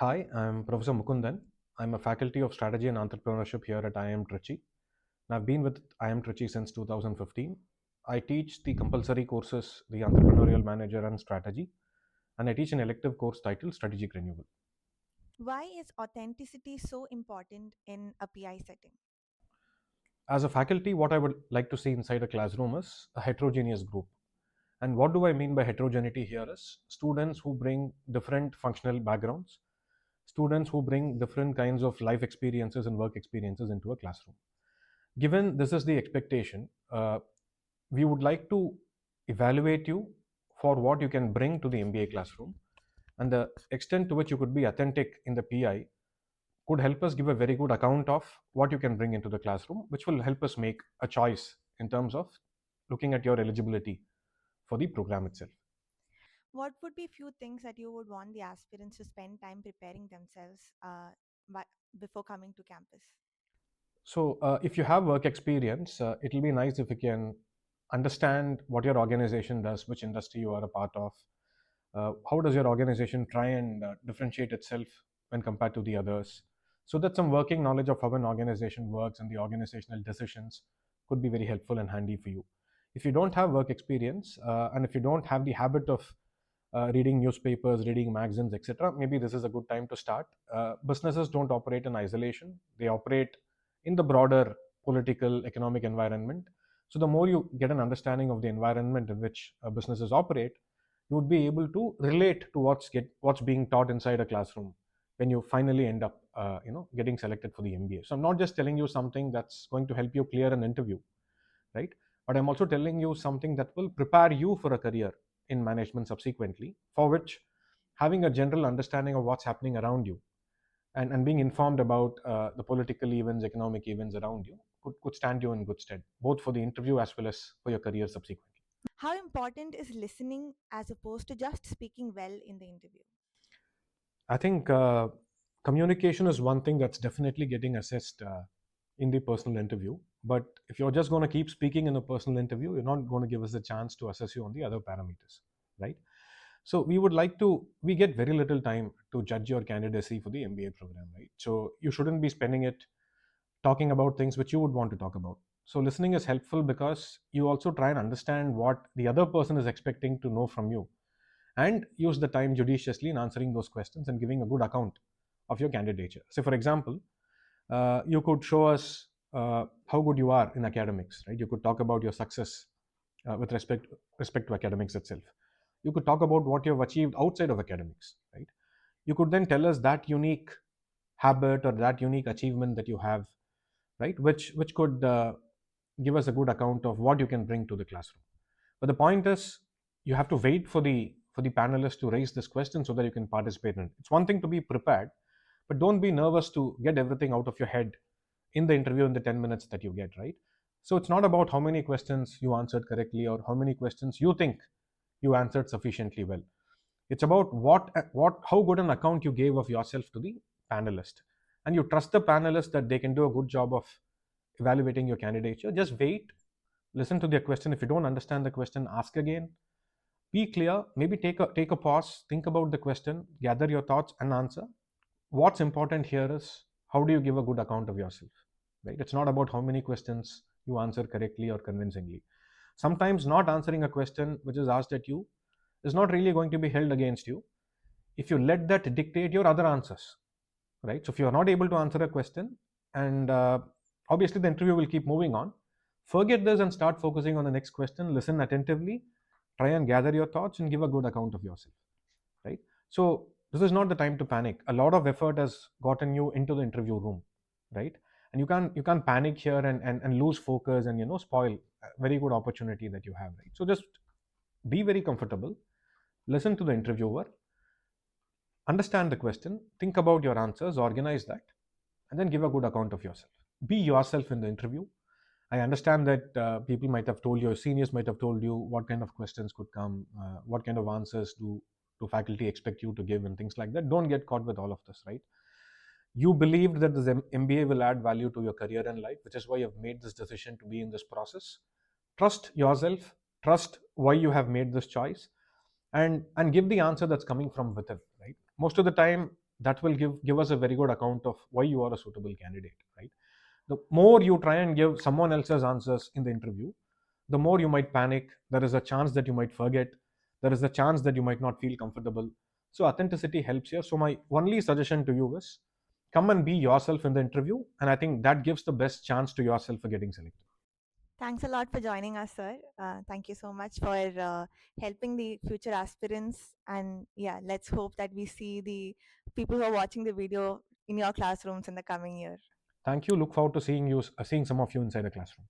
Hi, I'm Professor Mukundhan. I'm a faculty of strategy and entrepreneurship here at IIM Trichy. And I've been with IIM Trichy since 2015. I teach the compulsory courses, the entrepreneurial manager and strategy, and I teach an elective course titled Strategic Renewal. Why is authenticity so important in a PI setting? As a faculty, what I would like to see inside a classroom is a heterogeneous group. And what do I mean by heterogeneity here is students who bring different functional backgrounds, students who bring different kinds of life experiences and work experiences into a classroom. Given this is the expectation, we would like to evaluate you for what you can bring to the MBA classroom, and the extent to which you could be authentic in the PI could help us give a very good account of what you can bring into the classroom, which will help us make a choice in terms of looking at your eligibility for the program itself. What would be few things that you would want the aspirants to spend time preparing themselves before coming to campus? So, if you have work experience, it'll be nice if you can understand what your organization does, which industry you are a part of, how does your organization try and differentiate itself when compared to the others, so that some working knowledge of how an organization works and the organizational decisions could be very helpful and handy for you. If you don't have work experience, and if you don't have the habit of reading newspapers, reading magazines, etc., maybe this is a good time to start. Businesses don't operate in isolation, they operate in the broader political economic environment. So the more you get an understanding of the environment in which businesses operate, you would be able to relate to what's being taught inside a classroom when you finally end up getting selected for the MBA. So I'm not just telling you something that's going to help you clear an interview, right? But I'm also telling you something that will prepare you for a career in management subsequently, for which having a general understanding of what's happening around you and being informed about the political events, economic events around you could stand you in good stead, both for the interview as well as for your career subsequently. How important is listening as opposed to just speaking well in the interview? I think communication is one thing that's definitely getting assessed in the personal interview. But if you're just going to keep speaking in a personal interview, you're not going to give us a chance to assess you on the other parameters, right? So we get very little time to judge your candidacy for the MBA program, right? So you shouldn't be spending it talking about things which you would want to talk about. So listening is helpful because you also try and understand what the other person is expecting to know from you, and use the time judiciously in answering those questions and giving a good account of your candidature. So, for example, you could show us how good you are in academics, right? You could talk about your success with respect to academics itself. You could talk about what you have achieved outside of academics, right? You could then tell us that unique habit or that unique achievement that you have, right? Which could give us a good account of what you can bring to the classroom. But the point is, you have to wait for the panelists to raise this question so that you can participate in it. It's one thing to be prepared, but don't be nervous to get everything out of your head in the interview in the 10 minutes that you get, right? So it's not about how many questions you answered correctly or how many questions you think you answered sufficiently well. It's about what how good an account you gave of yourself to the panelist, and you trust the panelist that they can do a good job of evaluating your candidature. Just wait, listen to their question. If you don't understand the question, ask again. Be clear. Maybe take a pause, think about the question, gather your thoughts, and answer. What's important here is how do you give a good account of yourself, right? It's not about how many questions you answer correctly or convincingly. Sometimes not answering a question which is asked at you is not really going to be held against you if you let that dictate your other answers, right? So if you are not able to answer a question, and obviously the interview will keep moving on, forget this and start focusing on the next question. Listen attentively, try and gather your thoughts and give a good account of yourself, right? So this is not the time to panic. A lot of effort has gotten you into the interview room, right? And you can't panic here and lose focus and spoil a very good opportunity that you have, right? So just be very comfortable, listen to the interviewer, understand the question, think about your answers, organize that, and then give a good account of yourself. Be yourself in the interview. I understand that people might have told you, seniors might have told you what kind of questions could come, what kind of answers do faculty expect you to give, and things like that. Don't get caught with all of this, right? You believed that this MBA will add value to your career and life, which is why you've made this decision to be in this process. Trust yourself, trust why you have made this choice, and give the answer that's coming from within, right? Most of the time, that will give us a very good account of why you are a suitable candidate, right? The more you try and give someone else's answers in the interview, the more you might panic. There is a chance that you might forget. There is a chance that you might not feel comfortable. So authenticity helps here. So my only suggestion to you is come and be yourself in the interview, and I think that gives the best chance to yourself for getting selected. Thanks a lot for joining us, sir. Thank you so much for helping the future aspirants. And yeah, let's hope that we see the people who are watching the video in your classrooms in the coming year. Thank you. Look forward to seeing some of you inside the classroom.